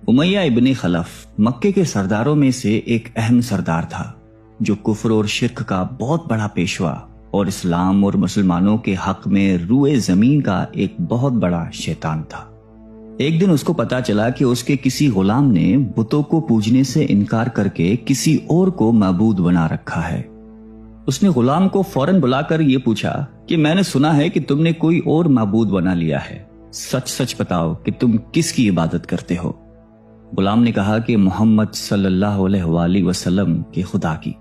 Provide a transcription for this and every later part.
امیہ ابن خلف مکے کے سرداروں میں سے ایک اہم سردار تھا جو کفر اور شرک کا بہت بڑا پیشوا اور اسلام اور مسلمانوں کے حق میں روئے زمین کا ایک بہت بڑا شیطان تھا۔ ایک دن اس کو پتا چلا کہ اس کے کسی غلام نے بتوں کو پوجنے سے انکار کر کے کسی اور کو معبود بنا رکھا ہے۔ اس نے غلام کو فوراً بلا کر یہ پوچھا کہ میں نے سنا ہے کہ تم نے کوئی اور معبود بنا لیا ہے، سچ سچ بتاؤ کہ تم کس کی عبادت کرتے ہو؟ غلام نے کہا کہ محمد صلی اللہ علیہ وآلہ وسلم کے خدا کی۔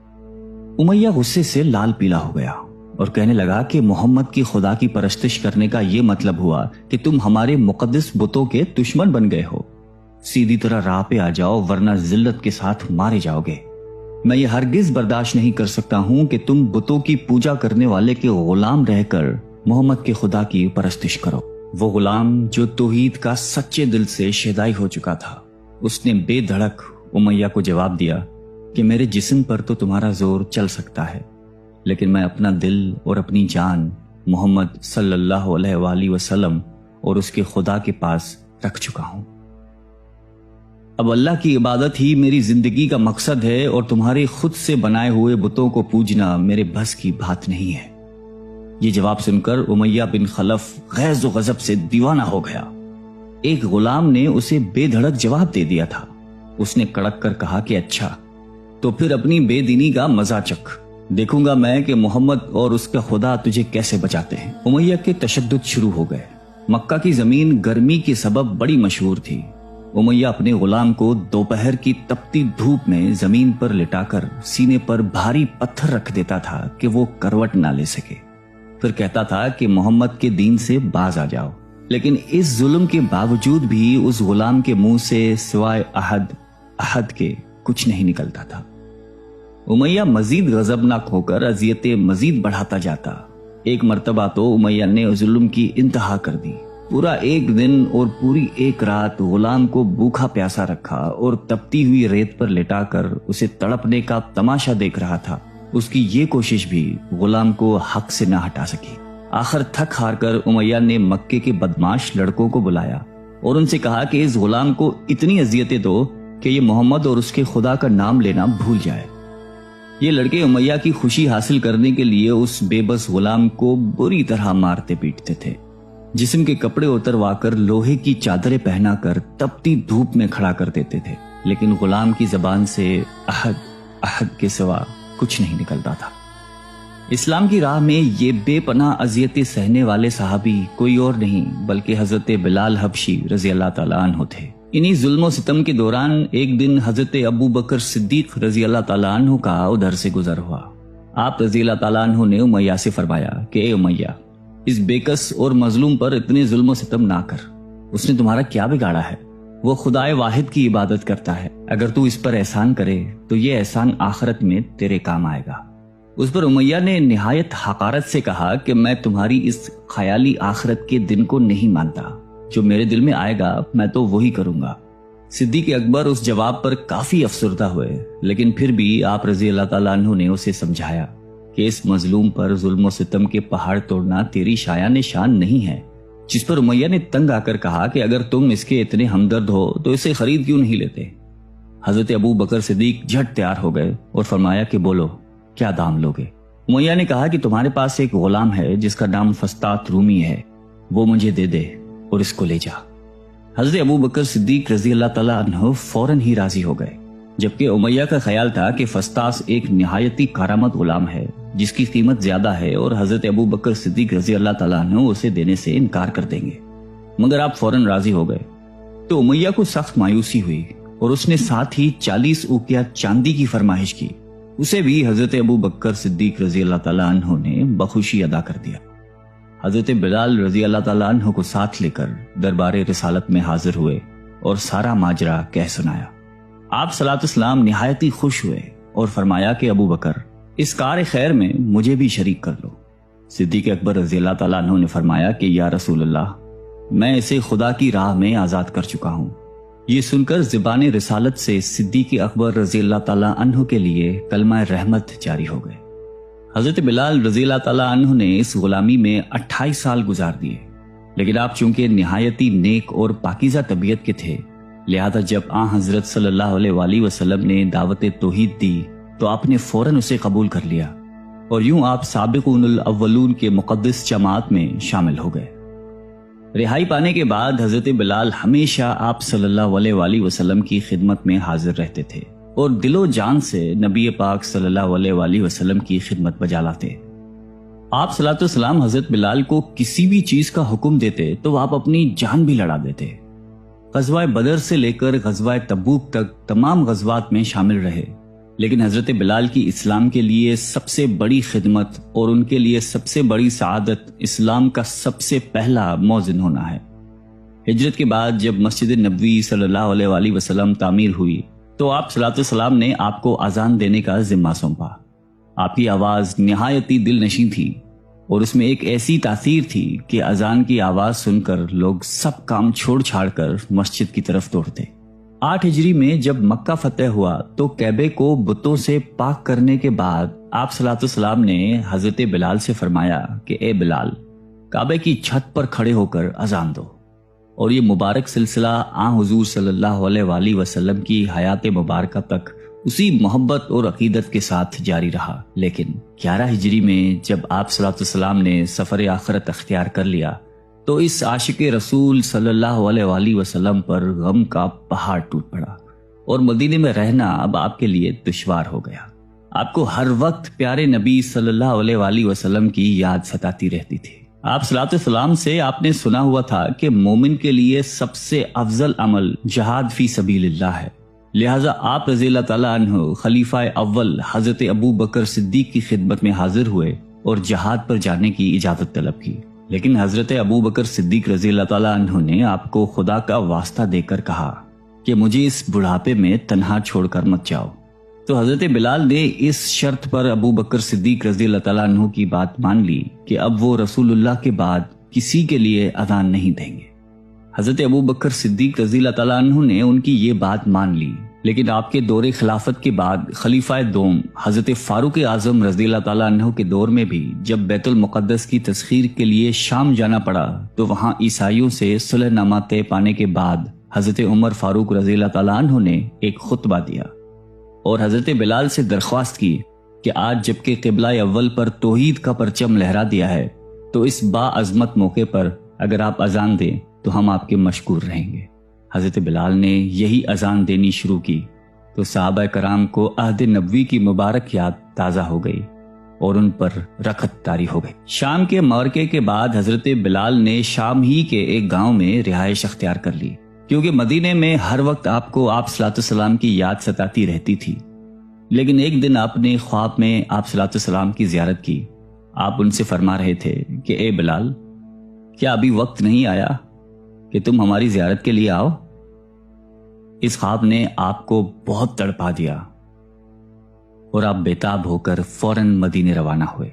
امیہ غصے سے لال پیلا ہو گیا اور کہنے لگا کہ محمد کی خدا کی پرستش کرنے کا یہ مطلب ہوا کہ تم ہمارے مقدس بتوں کے دشمن بن گئے ہو۔ سیدھی طرح راہ پہ آ جاؤ ورنہ ذلت کے ساتھ مارے جاؤ گے۔ میں یہ ہرگز برداشت نہیں کر سکتا ہوں کہ تم بتوں کی پوجا کرنے والے کے غلام رہ کر محمد کے خدا کی پرستش کرو۔ وہ غلام جو توحید کا سچے دل سے شیدائی ہو چکا تھا، اس نے بے دھڑک امیہ کو جواب دیا کہ میرے جسم پر تو تمہارا زور چل سکتا ہے، لیکن میں اپنا دل اور اپنی جان محمد صلی اللہ علیہ وآلہ وسلم اور اس کے خدا کے پاس رکھ چکا ہوں۔ اب اللہ کی عبادت ہی میری زندگی کا مقصد ہے اور تمہارے خود سے بنائے ہوئے بتوں کو پوجنا میرے بس کی بات نہیں ہے۔ یہ جواب سن کر امیہ بن خلف غیظ و غضب سے دیوانہ ہو گیا۔ ایک غلام نے اسے بے دھڑک جواب دے دیا تھا۔ اس نے کڑک کر کہا کہ اچھا تو پھر اپنی بے دینی کا مزہ چکھ، دیکھوں گا میں کہ محمد اور اس کا خدا تجھے کیسے بچاتے ہیں۔ امیہ کے تشدد شروع ہو گئے۔ مکہ کی زمین گرمی کے سبب بڑی مشہور تھی۔ امیہ اپنے غلام کو دوپہر کی تپتی دھوپ میں زمین پر لٹا کر سینے پر بھاری پتھر رکھ دیتا تھا کہ وہ کروٹ نہ لے سکے، پھر کہتا تھا کہ محمد کے دین سے باز آ جاؤ، لیکن اس ظلم کے باوجود بھی اس غلام کے منہ سے سوائے احد کے کچھ نہیں نکلتا تھا۔ امیہ مزید غضبناک ہو کر اذیتیں مزید بڑھاتا جاتا۔ ایک مرتبہ تو امیہ نے ظلم کی انتہا کر دی۔ پورا ایک دن اور پوری ایک رات غلام کو بھوکا پیاسا رکھا اور تپتی ہوئی ریت پر لٹا کر اسے تڑپنے کا تماشا دیکھ رہا تھا۔ اس کی یہ کوشش بھی غلام کو حق سے نہ ہٹا سکی۔ آخر تھک ہار کر امیہ نے مکے کے بدماش لڑکوں کو بلایا اور ان سے کہا کہ اس غلام کو اتنی اذیتیں دو کہ یہ محمد اور اس کے خدا کا نام لینا بھول جائے۔ یہ لڑکے امیہ کی خوشی حاصل کرنے کے لیے اس بے بس غلام کو بری طرح مارتے پیٹتے تھے۔ جسم کے کپڑے اتروا کر لوہے کی چادریں پہنا کر تپتی دھوپ میں کھڑا کر دیتے تھے، لیکن غلام کی زبان سے احد کے سوا کچھ نہیں نکلتا تھا۔ اسلام کی راہ میں یہ بے پناہ اذیتیں سہنے والے صحابی کوئی اور نہیں بلکہ حضرت بلال حبشی رضی اللہ تعالیٰ عنہ تھے۔ انہی ظلم و ستم کے دوران ایک دن حضرت ابو بکر صدیق رضی اللہ تعالیٰ عنہ کا ادھر سے گزر ہوا۔ آپ رضی اللہ تعالیٰ عنہ نے امیہ سے فرمایا کہ اے امیہ، اس بےکس اور مظلوم پر اتنے ظلم و ستم نہ کر، اس نے تمہارا کیا بگاڑا ہے؟ وہ خدائے واحد کی عبادت کرتا ہے، اگر تو اس پر احسان کرے تو یہ احسان آخرت میں تیرے کام آئے گا۔ اس پر امیہ نے نہایت حقارت سے کہا کہ میں تمہاری اس خیالی آخرت کے دن کو نہیں مانتا، جو میرے دل میں آئے گا میں تو وہی کروں گا۔ صدیق اکبر اس جواب پر کافی افسردہ ہوئے، لیکن پھر بھی آپ رضی اللہ تعالیٰ عنہ نے اسے سمجھایا کہ اس مظلوم پر ظلم و ستم کے پہاڑ توڑنا تیری شایان شان نہیں ہے۔ جس پر امیہ نے تنگ آ کر کہا کہ اگر تم اس کے اتنے ہمدرد ہو تو اسے خرید کیوں نہیں لیتے؟ حضرت ابو بکر صدیق جھٹ تیار ہو گئے اور فرمایا کہ بولو کیا دام لوگے؟ امیہ نے کہا کہ تمہارے پاس ایک غلام ہے جس کا نام فستات رومی ہے، وہ مجھے دے دے اور اس کو لے جا۔ حضرت ابو بکر صدیق رضی اللہ تعالیٰ عنہ فوراً ہی راضی ہو گئے، جبکہ امیہ کا خیال تھا کہ فستاس ایک نہایتی کارآمد غلام ہے جس کی قیمت زیادہ ہے اور حضرت ابو بکر صدیق رضی اللہ تعالیٰ عنہ اسے دینے سے انکار کر دیں گے، مگر آپ فوراً راضی ہو گئے۔ تو امیہ کو سخت مایوسی ہوئی اور اس نے ساتھ ہی 40 اوقیہ چاندی کی فرمائش کی، اسے بھی حضرت ابو بکر صدیق رضی اللہ تعالیٰ عنہ نے بخوشی ادا کر دیا۔ حضرت بلال رضی اللہ تعالیٰ عنہ کو ساتھ لے کر دربار رسالت میں حاضر ہوئے اور سارا ماجرا کہہ سنایا۔ آپ صلی اللہ علیہ وسلم نہایتی خوش ہوئے اور فرمایا کہ ابو بکر، اس کار خیر میں مجھے بھی شریک کر لو۔ صدیق اکبر رضی اللہ تعالیٰ عنہ نے فرمایا کہ یا رسول اللہ، میں اسے خدا کی راہ میں آزاد کر چکا ہوں۔ یہ سن کر زبان رسالت سے صدیق اکبر رضی اللہ تعالیٰ عنہ کے لیے کلمہ رحمت جاری ہو گئے۔ حضرت بلال رضی اللہ تعالیٰ عنہ نے اس غلامی میں 28 سال گزار دیے، لیکن آپ چونکہ نہایتی نیک اور پاکیزہ طبیعت کے تھے، لہذا جب آن حضرت صلی اللہ علیہ وآلہ وسلم نے دعوت توحید دی تو آپ نے فوراً اسے قبول کر لیا، اور یوں آپ سابقون الاولون کے مقدس جماعت میں شامل ہو گئے۔ رہائی پانے کے بعد حضرت بلال ہمیشہ آپ صلی اللہ علیہ وآلہ وسلم کی خدمت میں حاضر رہتے تھے اور دل و جان سے نبی پاک صلی اللہ علیہ وآلہ وسلم کی خدمت بجا لاتے۔ آپ صلی اللہ علیہ وسلم حضرت بلال کو کسی بھی چیز کا حکم دیتے تو آپ اپنی جان بھی لڑا دیتے۔ غزوہ بدر سے لے کر غزوہ تبوک تک تمام غزوات میں شامل رہے، لیکن حضرت بلال کی اسلام کے لیے سب سے بڑی خدمت اور ان کے لیے سب سے بڑی سعادت اسلام کا سب سے پہلا مؤذن ہونا ہے۔ ہجرت کے بعد جب مسجد نبوی صلی اللہ علیہ وآلہ وسلم تعمیر ہوئی تو آپ صلی اللہ علیہ وسلم نے آپ کو اذان دینے کا ذمہ سونپا۔ آپ کی آواز نہایتی دل نشیں تھی اور اس میں ایک ایسی تاثیر تھی کہ اذان کی آواز سن کر لوگ سب کام چھوڑ چھاڑ کر مسجد کی طرف دوڑتے۔ 8 ہجری میں جب مکہ فتح ہوا تو کعبے کو بتوں سے پاک کرنے کے بعد آپ صلی اللہ علیہ وسلم نے حضرت بلال سے فرمایا کہ اے بلال، کعبے کی چھت پر کھڑے ہو کر اذان دو، اور یہ مبارک سلسلہ آن حضور صلی اللہ علیہ وآلہ وسلم کی حیات مبارکہ تک اسی محبت اور عقیدت کے ساتھ جاری رہا۔ لیکن 11 ہجری میں جب آپ صلی اللہ علیہ وسلم نے سفر آخرت اختیار کر لیا تو اس عاشق رسول صلی اللہ علیہ وآلہ وسلم پر غم کا پہاڑ ٹوٹ پڑا، اور مدینے میں رہنا اب آپ کے لیے دشوار ہو گیا۔ آپ کو ہر وقت پیارے نبی صلی اللہ علیہ وآلہ وسلم کی یاد ستاتی رہتی تھی۔ آپ صلی اللہ علیہ وسلم سے آپ نے سنا ہوا تھا کہ مومن کے لیے سب سے افضل عمل جہاد فی سبیل اللہ ہے، لہٰذا آپ رضی اللہ تعالیٰ عنہ خلیفہ اول حضرت ابو بکر صدیق کی خدمت میں حاضر ہوئے اور جہاد پر جانے کی اجازت طلب کی، لیکن حضرت ابو بکر صدیق رضی اللہ تعالیٰ عنہ نے آپ کو خدا کا واسطہ دے کر کہا کہ مجھے اس بڑھاپے میں تنہا چھوڑ کر مت جاؤ۔ تو حضرت بلال نے اس شرط پر ابو بکر صدیق رضی اللہ تعالیٰ عنہ کی بات مان لی کہ اب وہ رسول اللہ کے بعد کسی کے لیے اذان نہیں دیں گے۔ حضرت ابو بکر صدیق رضی اللہ تعالیٰ عنہ نے ان کی یہ بات مان لی، لیکن آپ کے دور خلافت کے بعد خلیفہ دوم حضرت فاروق اعظم رضی اللہ تعالیٰ عنہ کے دور میں بھی جب بیت المقدس کی تسخیر کے لیے شام جانا پڑا تو وہاں عیسائیوں سے صلح نامہ طے پانے کے بعد حضرت عمر فاروق رضی اللہ تعالیٰ عنہ نے ایک خطبہ دیا اور حضرت بلال سے درخواست کی کہ آج جبکہ قبلہ اول پر توحید کا پرچم لہرا دیا ہے تو اس باعظمت موقع پر اگر آپ اذان دیں تو ہم آپ کے مشکور رہیں گے۔ حضرت بلال نے یہی اذان دینی شروع کی تو صحابہ کرام کو عہد نبوی کی مبارک یاد تازہ ہو گئی اور ان پر رخت طاری ہو گئی۔ شام کے معرکے کے بعد حضرت بلال نے شام ہی کے ایک گاؤں میں رہائش اختیار کر لی، کیونکہ مدینے میں ہر وقت آپ کو آپ صلی اللہ علیہ وسلم کی یاد ستاتی رہتی تھی۔ لیکن ایک دن آپ نے خواب میں آپ صلی اللہ علیہ وسلم کی زیارت کی۔ آپ ان سے فرما رہے تھے کہ اے بلال، کیا ابھی وقت نہیں آیا کہ تم ہماری زیارت کے لیے آؤ؟ اس خواب نے آپ کو بہت تڑپا دیا اور آپ بیتاب ہو کر فوراً مدینے روانہ ہوئے۔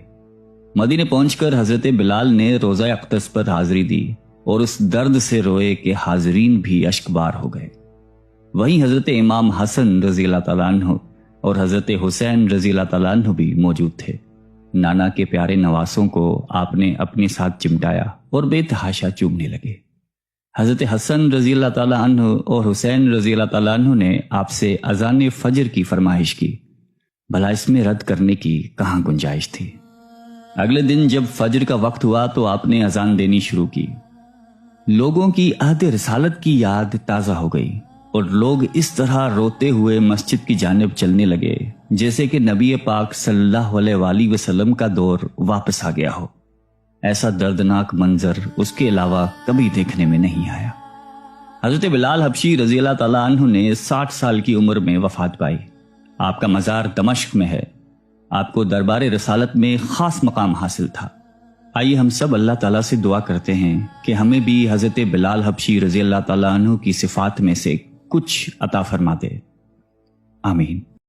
مدینے پہنچ کر حضرت بلال نے روزہ اقدس پر حاضری دی اور اس درد سے روئے کہ حاضرین بھی اشکبار ہو گئے۔ وہیں حضرت امام حسن رضی اللہ تعالیٰ عنہ اور حضرت حسین رضی اللہ تعالیٰ عنہ بھی موجود تھے۔ نانا کے پیارے نواسوں کو آپ نے اپنے ساتھ چمٹایا اور بے تحاشا چومنے لگے۔ حضرت حسن رضی اللہ تعالیٰ عنہ اور حسین رضی اللہ تعالیٰ عنہ نے آپ سے اذان فجر کی فرمائش کی، بھلا اس میں رد کرنے کی کہاں گنجائش تھی۔ اگلے دن جب فجر کا وقت ہوا تو آپ نے اذان دینی شروع کی۔ لوگوں کی عہد رسالت کی یاد تازہ ہو گئی اور لوگ اس طرح روتے ہوئے مسجد کی جانب چلنے لگے جیسے کہ نبی پاک صلی اللہ علیہ وآلہ وسلم کا دور واپس آ گیا ہو۔ ایسا دردناک منظر اس کے علاوہ کبھی دیکھنے میں نہیں آیا۔ حضرت بلال حبشی رضی اللہ تعالیٰ عنہ نے 60 سال کی عمر میں وفات پائی۔ آپ کا مزار دمشق میں ہے۔ آپ کو دربار رسالت میں خاص مقام حاصل تھا۔ آئیے ہم سب اللہ تعالیٰ سے دعا کرتے ہیں کہ ہمیں بھی حضرت بلال حبشی رضی اللہ تعالیٰ عنہ کی صفات میں سے کچھ عطا فرما دے۔ آمین۔